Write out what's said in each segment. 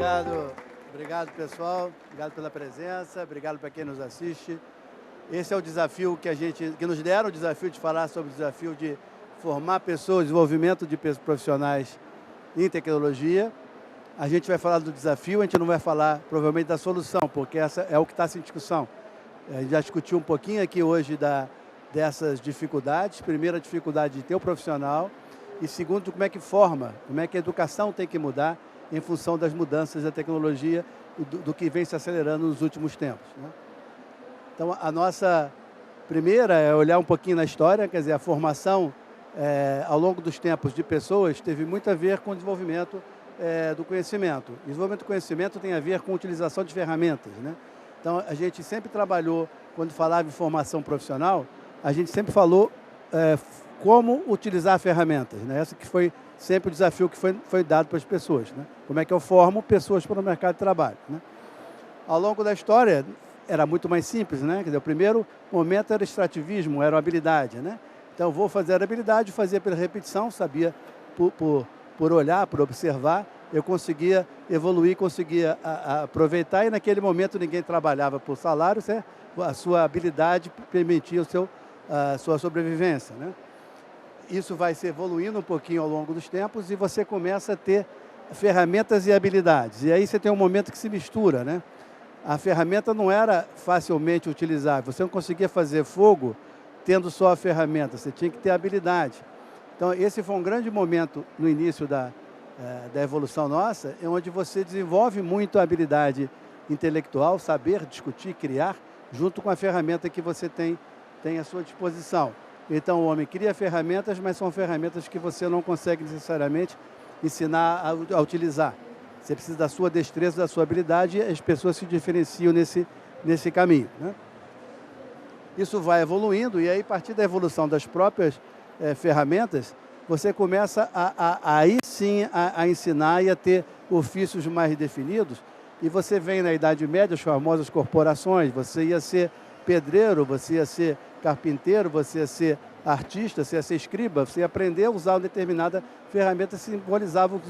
Obrigado, obrigado pessoal, obrigado pela presença, obrigado para quem nos assiste. Esse é o desafio que nos deram o desafio de falar sobre o desafio de formar pessoas, desenvolvimento de profissionais em tecnologia. A gente vai falar do desafio, a gente não vai falar provavelmente da solução, porque essa é o que está em discussão. A gente já discutiu um pouquinho aqui hoje dessas dificuldades. Primeiro, a dificuldade de ter o profissional e segundo, como é que forma, como é que a educação tem que mudar em função das mudanças da tecnologia e do que vem se acelerando nos últimos tempos, né? Então, a nossa primeira é olhar um pouquinho na história, quer dizer, a formação ao longo dos tempos de pessoas teve muito a ver com o desenvolvimento do conhecimento. O desenvolvimento do conhecimento tem a ver com a utilização de ferramentas, né? Então, a gente sempre trabalhou, quando falava em formação profissional, a gente sempre falou como utilizar ferramentas, né? Esse que foi sempre o desafio que foi dado para as pessoas, né? Como é que eu formo pessoas para o mercado de trabalho, né? Ao longo da história, era muito mais simples, né? Quer dizer, o primeiro momento era extrativismo, era uma habilidade, né? Então, vou fazer a habilidade, fazia pela repetição, sabia por olhar, por observar, eu conseguia evoluir, conseguia aproveitar, e naquele momento ninguém trabalhava por salário, certo? A sua habilidade permitia a sua sobrevivência, né? Isso vai se evoluindo um pouquinho ao longo dos tempos e você começa a ter ferramentas e habilidades. E aí você tem um momento que se mistura, né? A ferramenta não era facilmente utilizável. Você não conseguia fazer fogo tendo só a ferramenta, você tinha que ter habilidade. Então, esse foi um grande momento no início da evolução nossa, onde você desenvolve muito a habilidade intelectual, saber discutir, criar, junto com a ferramenta que você tem à sua disposição. Então, o homem cria ferramentas, mas são ferramentas que você não consegue necessariamente ensinar a utilizar. Você precisa da sua destreza, da sua habilidade, e as pessoas se diferenciam nesse caminho, né? Isso vai evoluindo, e aí, a partir da evolução das próprias ferramentas, você começa aí sim a ensinar e a ter ofícios mais definidos, e você vem na Idade Média, as famosas corporações, você ia ser pedreiro, você ia ser carpinteiro, você ia ser artista, você ia ser escriba, você ia aprender a usar uma determinada ferramenta que simbolizava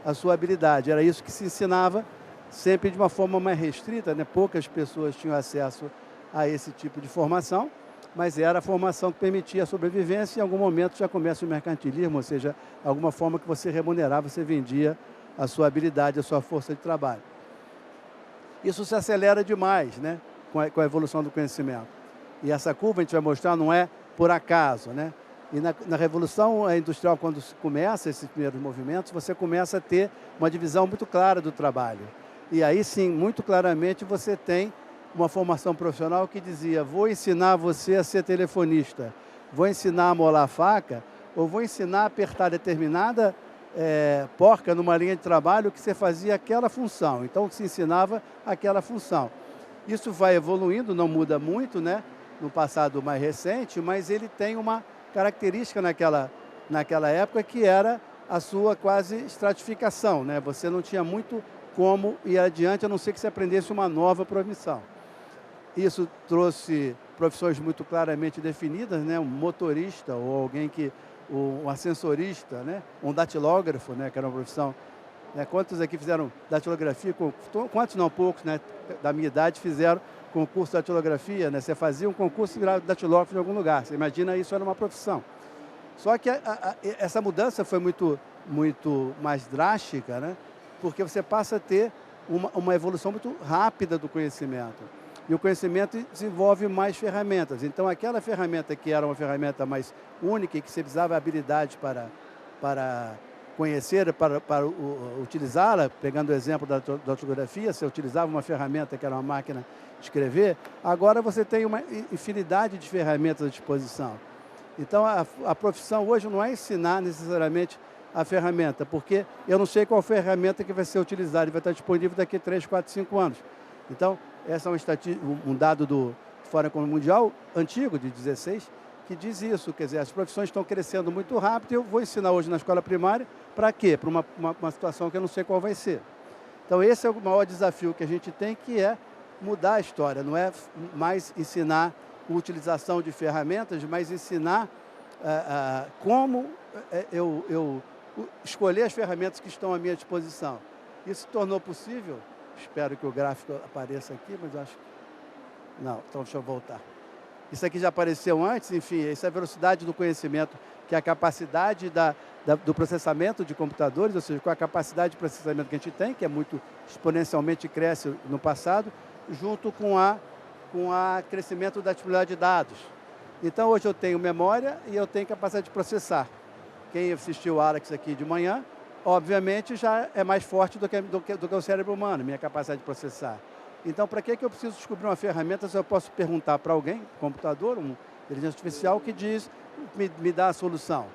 a sua habilidade. Era isso que se ensinava, sempre de uma forma mais restrita, né? Poucas pessoas tinham acesso a esse tipo de formação, mas era a formação que permitia a sobrevivência, e em algum momento já começa o mercantilismo, ou seja, alguma forma que você remunerava, você vendia a sua habilidade, a sua força de trabalho. Isso se acelera demais, né? Com a evolução do conhecimento. E essa curva, a gente vai mostrar, não é por acaso, né? E na Revolução Industrial, quando começa esses primeiros movimentos, você começa a ter uma divisão muito clara do trabalho. E aí sim, muito claramente, você tem uma formação profissional que dizia: vou ensinar você a ser telefonista, vou ensinar a molar faca, ou vou ensinar a apertar determinada porca numa linha de trabalho que você fazia aquela função. Então, se ensinava aquela função. Isso vai evoluindo, não muda muito, né, no passado mais recente, mas ele tem uma característica naquela época, que era a sua quase estratificação, né? Você não tinha muito como ir adiante, a não ser que você aprendesse uma nova profissão. Isso trouxe profissões muito claramente definidas, né? Um motorista, ou alguém um ascensorista, né? Um datilógrafo, né? Que era uma profissão. Quantos aqui fizeram datilografia? Quantos não? Poucos, né? Da minha idade fizeram concurso de datilografia, né? Você fazia um concurso e virava datilógrafo em algum lugar. Você imagina, isso era uma profissão. Só que essa mudança foi muito mais drástica, né? Porque você passa a ter uma evolução muito rápida do conhecimento. E o conhecimento desenvolve mais ferramentas. Então, aquela ferramenta que era uma ferramenta mais única e que você precisava habilidade para conhecer, para utilizá-la, pegando o exemplo da datilografia, você utilizava uma ferramenta que era uma máquina de escrever, agora você tem uma infinidade de ferramentas à disposição. Então, a profissão hoje não é ensinar necessariamente a ferramenta, porque eu não sei qual ferramenta que vai ser utilizada e vai estar disponível daqui a 3, 4, 5 anos. Então, esse é um dado do Fórum Econômico Mundial, antigo, de 16, que diz isso, quer dizer, as profissões estão crescendo muito rápido, e eu vou ensinar hoje na escola primária, para quê? Para uma situação que eu não sei qual vai ser. Então, esse é o maior desafio que a gente tem, que é mudar a história, não é mais ensinar a utilização de ferramentas, mas ensinar como eu escolher as ferramentas que estão à minha disposição. Isso se tornou possível, espero que o gráfico apareça aqui, mas acho que não, então deixa eu voltar. Isso aqui já apareceu antes, enfim, essa é a velocidade do conhecimento, que é a capacidade do processamento de computadores, ou seja, com a capacidade de processamento que a gente tem, que é muito exponencialmente cresce no passado, junto com o crescimento da disponibilidade de dados. Então, hoje eu tenho memória e eu tenho capacidade de processar. Quem assistiu o Alex aqui de manhã, obviamente, já é mais forte do que o cérebro humano, minha capacidade de processar. Então, para que eu preciso descobrir uma ferramenta se eu posso perguntar para alguém, computador, uma inteligência artificial, que me dá a solução?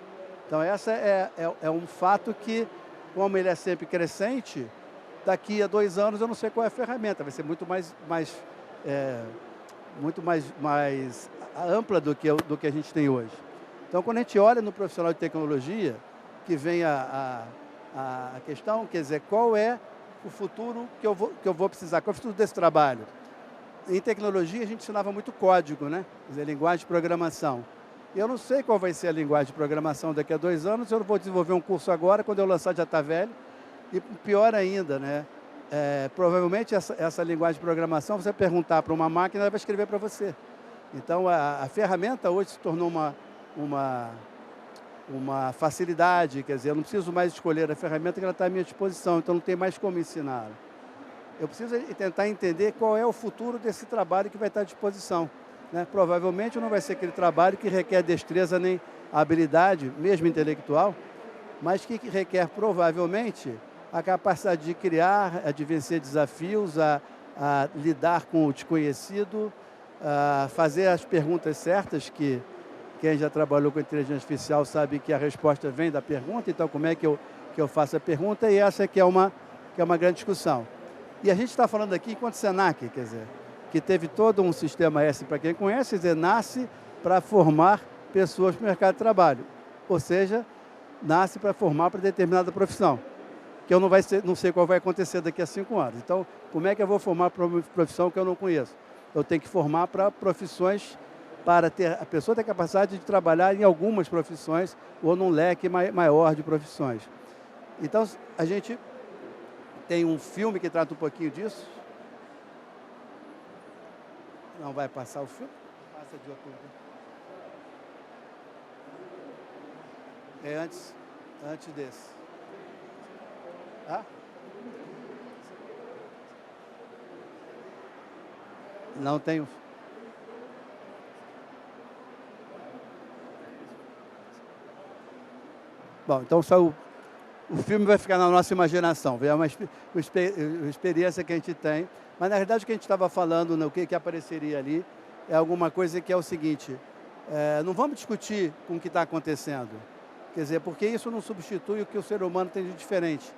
Então, essa é um fato que, como ele é sempre crescente, daqui a 2 anos eu não sei qual é a ferramenta, vai ser muito mais ampla do que a gente tem hoje. Então, quando a gente olha no profissional de tecnologia, que vem a questão, quer dizer, qual é o futuro que eu vou precisar, qual é o futuro desse trabalho? Em tecnologia, a gente ensinava muito código, né? Quer dizer, linguagem de programação. E eu não sei qual vai ser a linguagem de programação daqui a 2 anos, eu vou desenvolver um curso agora, quando eu lançar já está velho. E pior ainda, né? Provavelmente essa linguagem de programação, você perguntar para uma máquina, ela vai escrever para você. Então, a ferramenta hoje se tornou uma facilidade, quer dizer, eu não preciso mais escolher a ferramenta que ela está à minha disposição, então não tem mais como ensinar. Eu preciso tentar entender qual é o futuro desse trabalho que vai estar à disposição, né? Provavelmente não vai ser aquele trabalho que requer destreza nem habilidade, mesmo intelectual, mas que requer provavelmente a capacidade de criar, de vencer desafios, a lidar com o desconhecido, a fazer as perguntas certas, que quem já trabalhou com inteligência artificial sabe que a resposta vem da pergunta, então como é que eu faço a pergunta? E essa que é uma grande discussão. E a gente está falando aqui enquanto Senac, quer dizer, que teve todo um sistema S, para quem conhece, quer dizer, nasce para formar pessoas para o mercado de trabalho, ou seja, nasce para formar para determinada profissão, que eu não sei qual vai acontecer daqui a 5 anos. Então, como é que eu vou formar para uma profissão que eu não conheço? Eu tenho que formar para profissões, para a pessoa ter a capacidade de trabalhar em algumas profissões ou num leque maior de profissões. Então, a gente tem um filme que trata um pouquinho disso. Não vai passar o filme? Passa de outro. É antes desse. Ah? Não tenho. Bom, então só o filme vai ficar na nossa imaginação, é uma experiência que a gente tem, mas na verdade o que a gente estava falando, o que apareceria ali, é alguma coisa que é o seguinte, não vamos discutir com o que está acontecendo, quer dizer, porque isso não substitui o que o ser humano tem de diferente.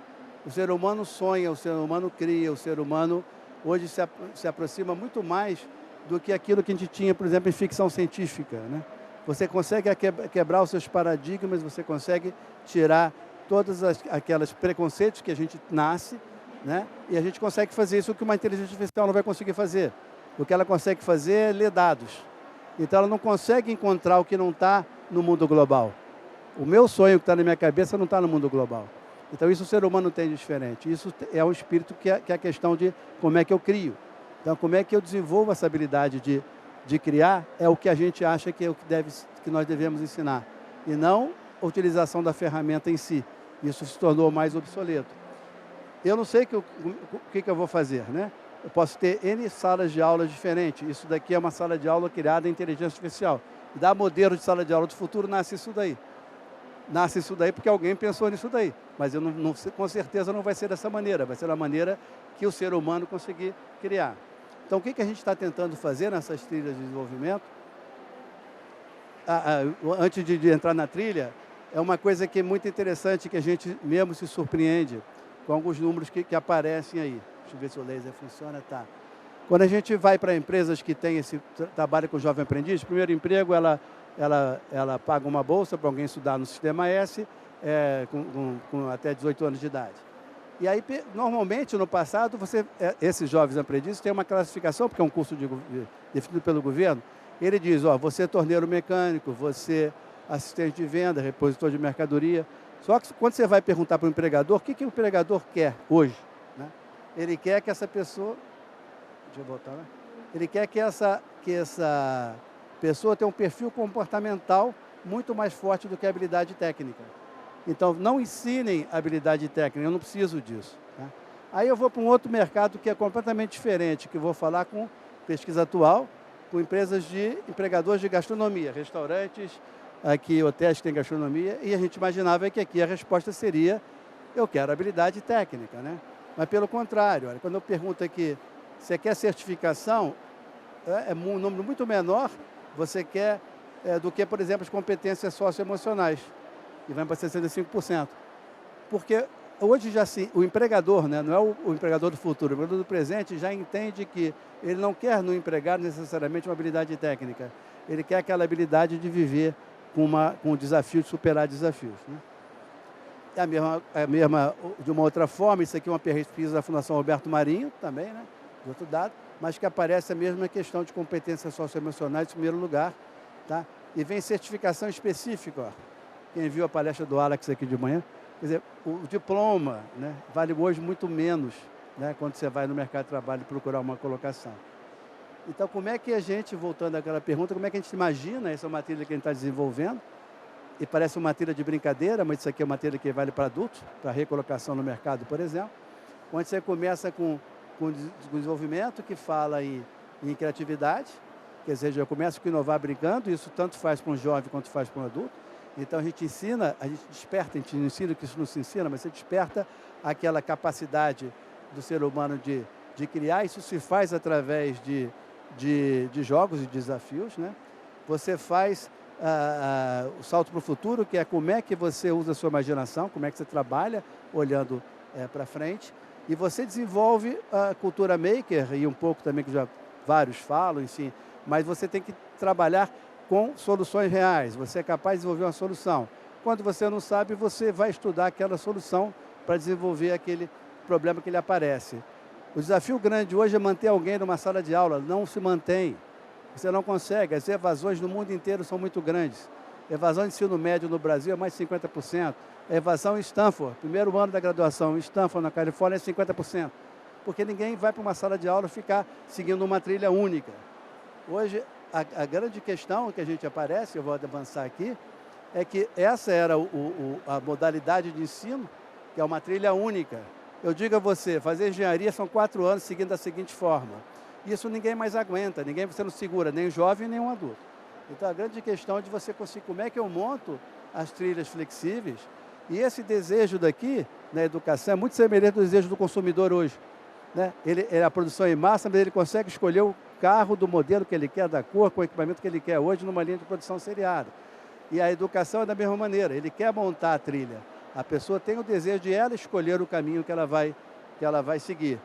O ser humano sonha, o ser humano cria, o ser humano hoje se aproxima muito mais do que aquilo que a gente tinha, por exemplo, em ficção científica, né? Você consegue quebrar os seus paradigmas, você consegue tirar todos aqueles preconceitos que a gente nasce, né? E a gente consegue fazer isso que uma inteligência artificial não vai conseguir fazer. O que ela consegue fazer é ler dados. Então, ela não consegue encontrar o que não está no mundo global. O meu sonho que está na minha cabeça não está no mundo global. Então, isso o ser humano tem de diferente. Isso é o espírito que é a questão de como é que eu crio. Então, como é que eu desenvolvo essa habilidade de criar é o que a gente acha que é o que nós devemos ensinar. E não a utilização da ferramenta em si. Isso se tornou mais obsoleto. Eu não sei o que eu vou fazer, né? Eu posso ter N salas de aula diferentes. Isso daqui é uma sala de aula criada em inteligência artificial. E da modelo de sala de aula do futuro nasce isso daí. Nasce isso daí porque alguém pensou nisso daí. Mas com certeza não vai ser dessa maneira. Vai ser da maneira que o ser humano conseguir criar. Então, o que a gente está tentando fazer nessas trilhas de desenvolvimento? Antes de entrar na trilha, é uma coisa que é muito interessante, que a gente mesmo se surpreende com alguns números que aparecem aí. Deixa eu ver se o laser funciona. Tá. Quando a gente vai para empresas que têm trabalho com jovem aprendiz, primeiro emprego, ela paga uma bolsa para alguém estudar no Sistema S, com até 18 anos de idade. E aí, normalmente, no passado, esses jovens aprendizes têm uma classificação, porque é um curso definido pelo governo. Ele diz, você é torneiro mecânico, você é assistente de venda, repositor de mercadoria. Só que quando você vai perguntar para o empregador, o que o empregador quer hoje? Ele quer que essa pessoa... Deixa eu voltar, né? Ele quer que essa pessoa tenha um perfil comportamental muito mais forte do que a habilidade técnica. Então, não ensinem habilidade técnica, eu não preciso disso. Tá? Aí eu vou para um outro mercado que é completamente diferente, que eu vou falar com pesquisa atual, com empresas de empregadores de gastronomia, restaurantes, aqui hotéis que têm gastronomia, e a gente imaginava que aqui a resposta seria: eu quero habilidade técnica, né? Mas pelo contrário, olha, quando eu pergunto aqui, você quer certificação, é um número muito menor, você quer, do que, por exemplo, as competências socioemocionais, que vai para 65%. Porque hoje já sim, o empregador, né, não é o empregador do futuro, o empregador do presente já entende que ele não quer no empregado necessariamente uma habilidade técnica, ele quer aquela habilidade de viver com o desafio de superar desafios. Né? A mesma, de uma outra forma, isso aqui é uma pesquisa da Fundação Roberto Marinho, também, né, de outro dado, mas que aparece a mesma questão de competências socioemocionais em primeiro lugar. Tá? E vem certificação específica. Ó. Quem viu a palestra do Alex aqui de manhã, quer dizer, o diploma, né, vale hoje muito menos, né, quando você vai no mercado de trabalho procurar uma colocação. Então, como é que a gente, voltando àquela pergunta, como é que a gente imagina essa matéria que a gente está desenvolvendo? E parece uma matéria de brincadeira, mas isso aqui é uma matéria que vale para adultos, para recolocação no mercado, por exemplo, onde você começa com desenvolvimento que fala em criatividade, quer dizer, já começa com inovar brincando, isso tanto faz para um jovem quanto faz para um adulto. Então a gente ensina, a gente desperta, a gente não ensina que isso não se ensina, mas você desperta aquela capacidade do ser humano de criar, isso se faz através de jogos e desafios, né? Você faz o salto para o futuro, que é como é que você usa a sua imaginação, como é que você trabalha olhando para frente, e você desenvolve a cultura maker, e um pouco também que já vários falam, enfim, mas você tem que trabalhar com soluções reais, você é capaz de desenvolver uma solução. Quando você não sabe, você vai estudar aquela solução para desenvolver aquele problema que lhe aparece. O desafio grande hoje é manter alguém numa sala de aula, não se mantém. Você não consegue, as evasões no mundo inteiro são muito grandes. Evasão de ensino médio no Brasil é mais de 50%. A evasão em Stanford, primeiro ano da graduação em Stanford, na Califórnia, é 50%. Porque ninguém vai para uma sala de aula ficar seguindo uma trilha única. Hoje, a grande questão que a gente aparece, eu vou avançar aqui, é que essa era a modalidade de ensino, que é uma trilha única. Eu digo a você, fazer engenharia são 4 anos seguindo da seguinte forma. Isso ninguém mais aguenta, você não segura, nem o jovem, nem um adulto. Então, a grande questão é de você conseguir como é que eu monto as trilhas flexíveis. E esse desejo daqui, na educação, é muito semelhante ao desejo do consumidor hoje. Né? Ele é a produção em massa, mas ele consegue escolher o carro do modelo que ele quer, da cor, com o equipamento que ele quer hoje, numa linha de produção seriada. E a educação é da mesma maneira, ele quer montar a trilha. A pessoa tem o desejo de ela escolher o caminho que ela vai seguir.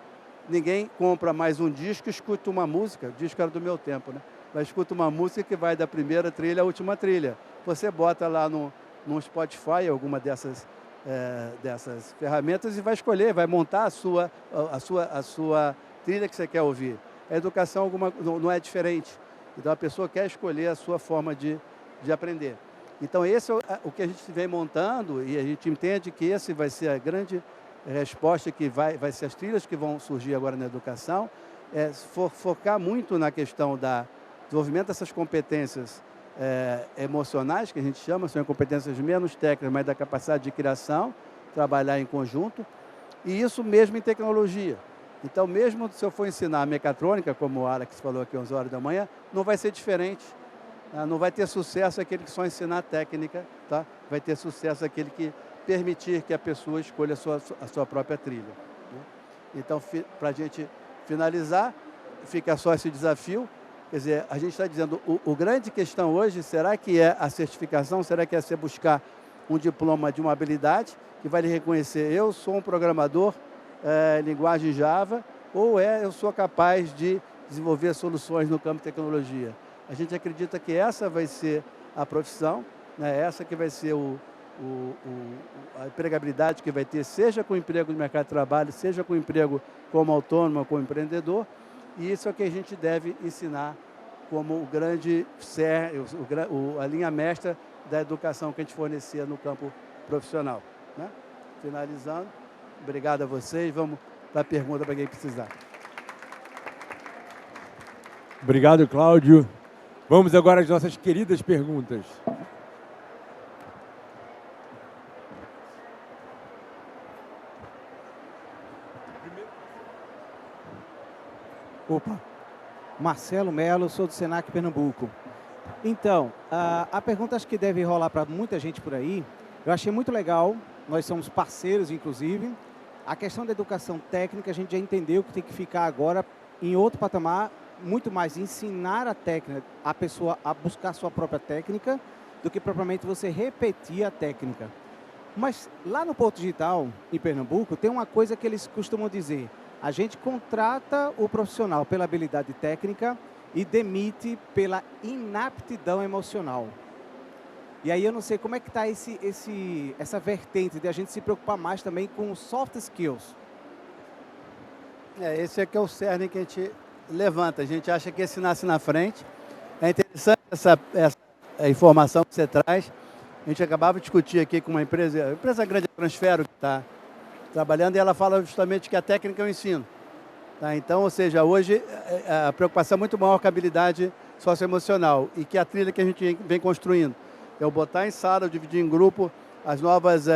Ninguém compra mais um disco e escuta uma música, o disco era do meu tempo, né? Mas escuta uma música que vai da primeira trilha à última trilha. Você bota lá no Spotify, alguma dessas ferramentas, e vai escolher, vai montar a sua trilha que você quer ouvir. A educação não é diferente. Então a pessoa quer escolher a sua forma de aprender. Então esse é o que a gente vem montando, e a gente entende que esse vai ser a grande resposta, que vai ser as trilhas que vão surgir agora na educação, focar muito na questão do desenvolvimento dessas competências emocionais, que a gente chama, são competências menos técnicas, mas da capacidade de criação, trabalhar em conjunto, e isso mesmo em tecnologia. Então, mesmo se eu for ensinar mecatrônica, como o Alex falou aqui às 11 horas da manhã, não vai ser diferente. Não vai ter sucesso aquele que só ensinar técnica, tá? Vai ter sucesso aquele que permitir que a pessoa escolha a sua própria trilha. Né? Então, para a gente finalizar, fica só esse desafio. Quer dizer, a gente está dizendo, o grande questão hoje, será que é a certificação? Será que é você buscar um diploma de uma habilidade que vai lhe reconhecer, eu sou um programador, linguagem Java, ou eu sou capaz de desenvolver soluções no campo de tecnologia? A gente acredita que essa vai ser a profissão, né? Essa que vai ser a empregabilidade que vai ter, seja com o emprego no mercado de trabalho, seja com o emprego como autônomo, como empreendedor, e isso é o que a gente deve ensinar como o grande a linha mestra da educação que a gente fornecia no campo profissional. Né? Finalizando, obrigado a vocês, vamos para pergunta para quem precisar. Obrigado, Cláudio. Vamos agora às nossas queridas perguntas. Opa, Marcelo Melo, sou do Senac Pernambuco. Então, a pergunta acho que deve rolar para muita gente por aí. Eu achei muito legal, nós somos parceiros, inclusive. A questão da educação técnica, a gente já entendeu que tem que ficar agora em outro patamar, muito mais ensinar a técnica, a pessoa a buscar sua própria técnica, do que propriamente você repetir a técnica. Mas lá no Porto Digital, em Pernambuco, tem uma coisa que eles costumam dizer: a gente contrata o profissional pela habilidade técnica e demite pela inaptidão emocional. E aí eu não sei como é que está essa vertente de a gente se preocupar mais também com soft skills. Esse é que é o cerne que a gente levanta. A gente acha que esse nasce na frente. É interessante essa informação que você traz. A gente acabava de discutir aqui com uma empresa grande, a Transfero, que está trabalhando, e ela fala justamente que a técnica é o ensino. Tá? Então, ou seja, hoje a preocupação é muito maior com a habilidade socioemocional e que a trilha que a gente vem construindo. Eu botar em sala, eu dividir em grupo, as novas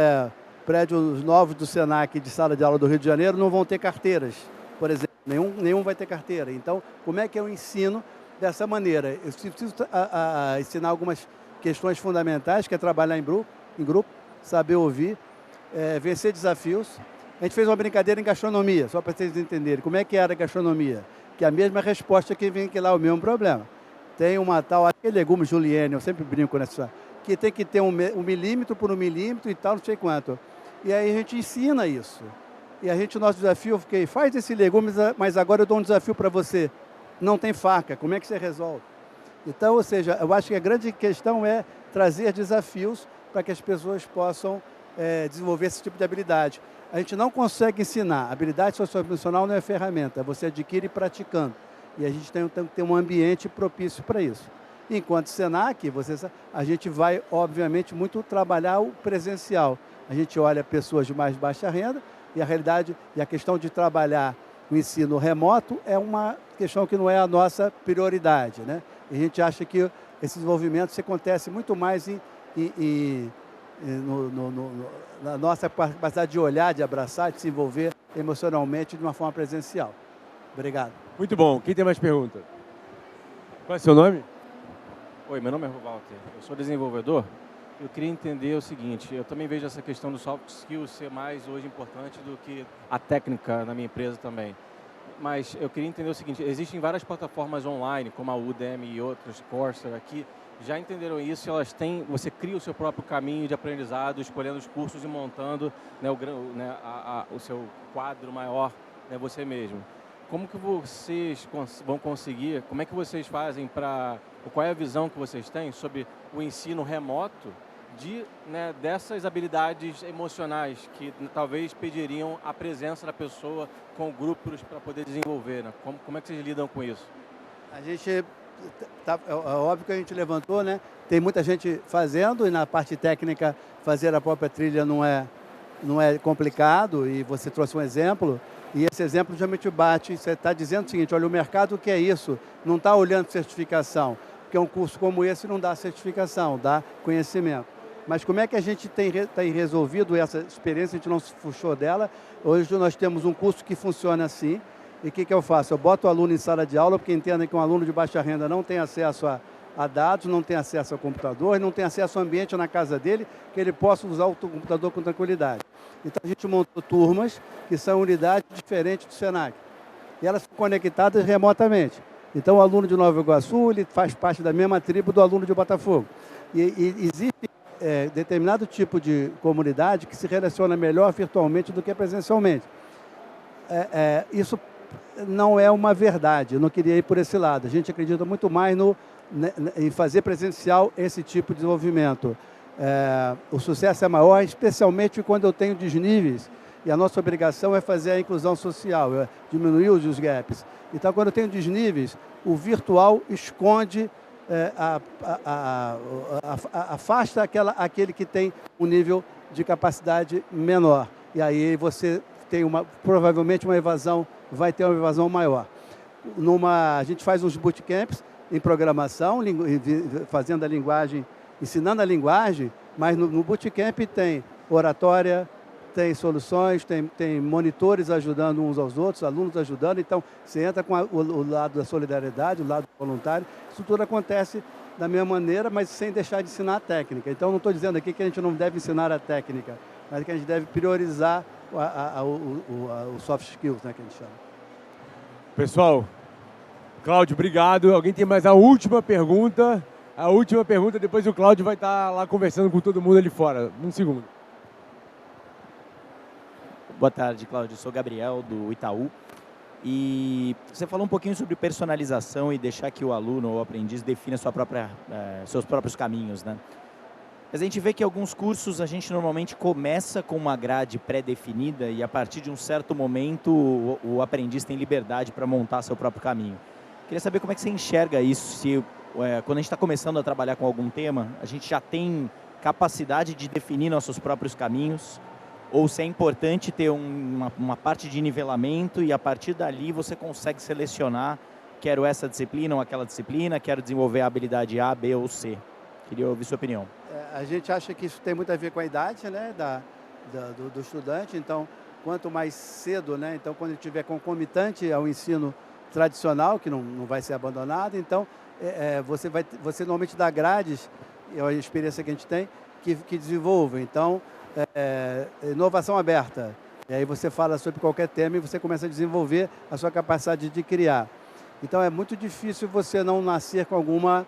prédios novos do Senac de sala de aula do Rio de Janeiro não vão ter carteiras, por exemplo. Nenhum vai ter carteira. Então, como é que eu ensino dessa maneira? Eu preciso ensinar algumas questões fundamentais, que é trabalhar em grupo, saber ouvir, vencer desafios. A gente fez uma brincadeira em gastronomia, só para vocês entenderem. Como é que era a gastronomia? Que a mesma resposta que vem aqui lá, o mesmo problema. Tem uma tal, acho que é legume julienne, eu sempre brinco nessa, que tem que ter um milímetro por um milímetro e tal, não sei quanto. E aí a gente ensina isso. E o nosso desafio, faz esse legume, mas agora eu dou um desafio para você. Não tem faca, como é que você resolve? Então, ou seja, eu acho que a grande questão é trazer desafios para que as pessoas possam desenvolver esse tipo de habilidade. A gente não consegue ensinar. Habilidade socioemocional não é ferramenta, você adquire praticando. E a gente tem que ter um ambiente propício para isso. Enquanto Senac, a gente vai, obviamente, muito trabalhar o presencial. A gente olha pessoas de mais baixa renda e a realidade e a questão de trabalhar o ensino remoto é uma questão que não é a nossa prioridade, né? E a gente acha que esse desenvolvimento se acontece muito mais na nossa capacidade de olhar, de abraçar, de se envolver emocionalmente de uma forma presencial. Obrigado. Muito bom. Quem tem mais perguntas? Qual é o seu nome? Oi, meu nome é Walter. Eu sou desenvolvedor. Eu queria entender o seguinte, eu também vejo essa questão do soft skills ser mais hoje importante do que a técnica na minha empresa também. Mas eu queria entender o seguinte, existem várias plataformas online, como a Udemy e outras, Coursera aqui, já entenderam isso? Você cria o seu próprio caminho de aprendizado, escolhendo os cursos e montando, né, o seu quadro maior, né, você mesmo. Como que vocês vão conseguir, como é que vocês fazem qual é a visão que vocês têm sobre o ensino remoto dessas habilidades emocionais que talvez pediriam a presença da pessoa com grupos para poder desenvolver, né? Como é que vocês lidam com isso? A gente, é óbvio que a gente levantou, né? Tem muita gente fazendo e na parte técnica fazer a própria trilha não é complicado e você trouxe um exemplo. E esse exemplo geralmente bate, você está dizendo o seguinte, olha, o mercado, o que é isso? Não está olhando certificação, porque um curso como esse não dá certificação, dá conhecimento. Mas como é que a gente tem resolvido essa experiência, a gente não se puxou dela. Hoje nós temos um curso que funciona assim, e o que eu faço? Eu boto o aluno em sala de aula, porque entendem que um aluno de baixa renda não tem acesso a dados, não tem acesso ao computador, não tem acesso ao ambiente na casa dele, que ele possa usar o computador com tranquilidade. Então a gente montou turmas que são unidades diferentes do Senac. E elas são conectadas remotamente. Então o aluno de Nova Iguaçu, ele faz parte da mesma tribo do aluno de Botafogo. E existe determinado tipo de comunidade que se relaciona melhor virtualmente do que presencialmente. Isso não é uma verdade, eu não queria ir por esse lado. A gente acredita muito mais em fazer presencial esse tipo de desenvolvimento. O sucesso é maior, especialmente quando eu tenho desníveis, e a nossa obrigação é fazer a inclusão social, diminuir os gaps. Então, quando eu tenho desníveis, o virtual afasta aquele que tem um nível de capacidade menor. E aí você tem provavelmente uma evasão, vai ter uma evasão maior. A gente faz uns bootcamps em programação, fazendo a linguagem, ensinando a linguagem, mas no bootcamp tem oratória, tem soluções, tem monitores ajudando uns aos outros, alunos ajudando. Então, você entra com o lado da solidariedade, o lado voluntário. Isso tudo acontece da mesma maneira, mas sem deixar de ensinar a técnica. Então, não estou dizendo aqui que a gente não deve ensinar a técnica, mas que a gente deve priorizar os soft skills, né, que a gente chama. Pessoal, Cláudio, obrigado. Alguém tem mais a última pergunta? A última pergunta, depois o Cláudio vai estar lá conversando com todo mundo ali fora. Um segundo. Boa tarde, Cláudio. Eu sou Gabriel, do Itaú. E você falou um pouquinho sobre personalização e deixar que o aluno ou o aprendiz defina seus próprios caminhos, né? Mas a gente vê que alguns cursos a gente normalmente começa com uma grade pré-definida e a partir de um certo momento o aprendiz tem liberdade para montar seu próprio caminho. Queria saber como é que você enxerga isso, se quando a gente está começando a trabalhar com algum tema, a gente já tem capacidade de definir nossos próprios caminhos, ou se é importante ter uma parte de nivelamento e a partir dali você consegue selecionar, quero essa disciplina ou aquela disciplina, quero desenvolver a habilidade A, B ou C. Queria ouvir sua opinião. A gente acha que isso tem muito a ver com a idade, né, do estudante. Então, quanto mais cedo, né, então quando ele estiver concomitante ao ensino tradicional, que não vai ser abandonado, então você normalmente dá grades, é a experiência que a gente tem, que desenvolvem. Então, inovação aberta. E aí você fala sobre qualquer tema e você começa a desenvolver a sua capacidade de criar. Então é muito difícil você não nascer com alguma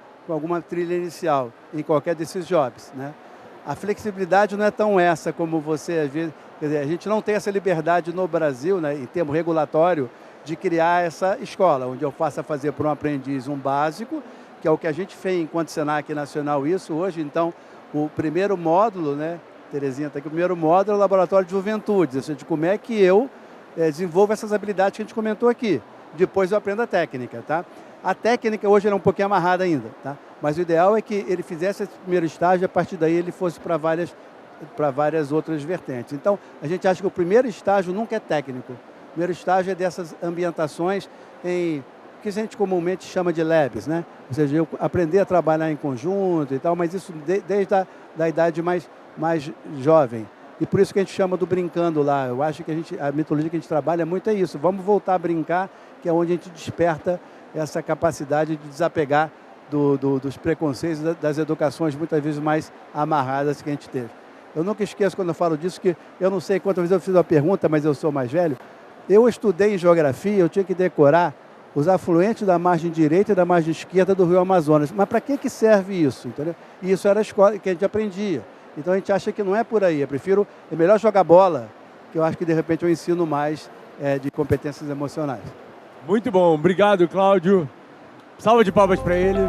trilha inicial em qualquer desses jobs, né? A flexibilidade não é tão essa como você às vezes, quer dizer, a gente não tem essa liberdade no Brasil, né, em termo regulatório, de criar essa escola, onde eu faça fazer para um aprendiz um básico, que é o que a gente fez enquanto Senac Nacional isso hoje. Então, o primeiro módulo, né, Terezinha está aqui, o primeiro módulo é o Laboratório de Juventudes, ou seja, como é que eu desenvolvo essas habilidades que a gente comentou aqui. Depois eu aprendo a técnica, tá? A técnica hoje é um pouquinho amarrada ainda, tá? Mas o ideal é que ele fizesse esse primeiro estágio e a partir daí ele fosse para várias outras vertentes. Então, a gente acha que o primeiro estágio nunca é técnico. O primeiro estágio é dessas ambientações em que a gente comumente chama de labs, né? Ou seja, eu aprender a trabalhar em conjunto e tal, mas isso desde a idade mais jovem. E por isso que a gente chama do brincando lá. Eu acho que a metodologia que a gente trabalha muito é isso. Vamos voltar a brincar, que é onde a gente desperta essa capacidade de desapegar dos preconceitos, das educações muitas vezes mais amarradas que a gente teve. Eu nunca esqueço quando eu falo disso, que eu não sei quantas vezes eu fiz uma pergunta, mas eu sou mais velho. Eu estudei em geografia, eu tinha que decorar os afluentes da margem direita e da margem esquerda do Rio Amazonas. Mas para que serve isso? Entendeu? E isso era a escola que a gente aprendia. Então a gente acha que não é por aí. É melhor jogar bola, que eu acho que de repente eu ensino mais de competências emocionais. Muito bom. Obrigado, Cláudio. Salva de palmas para ele.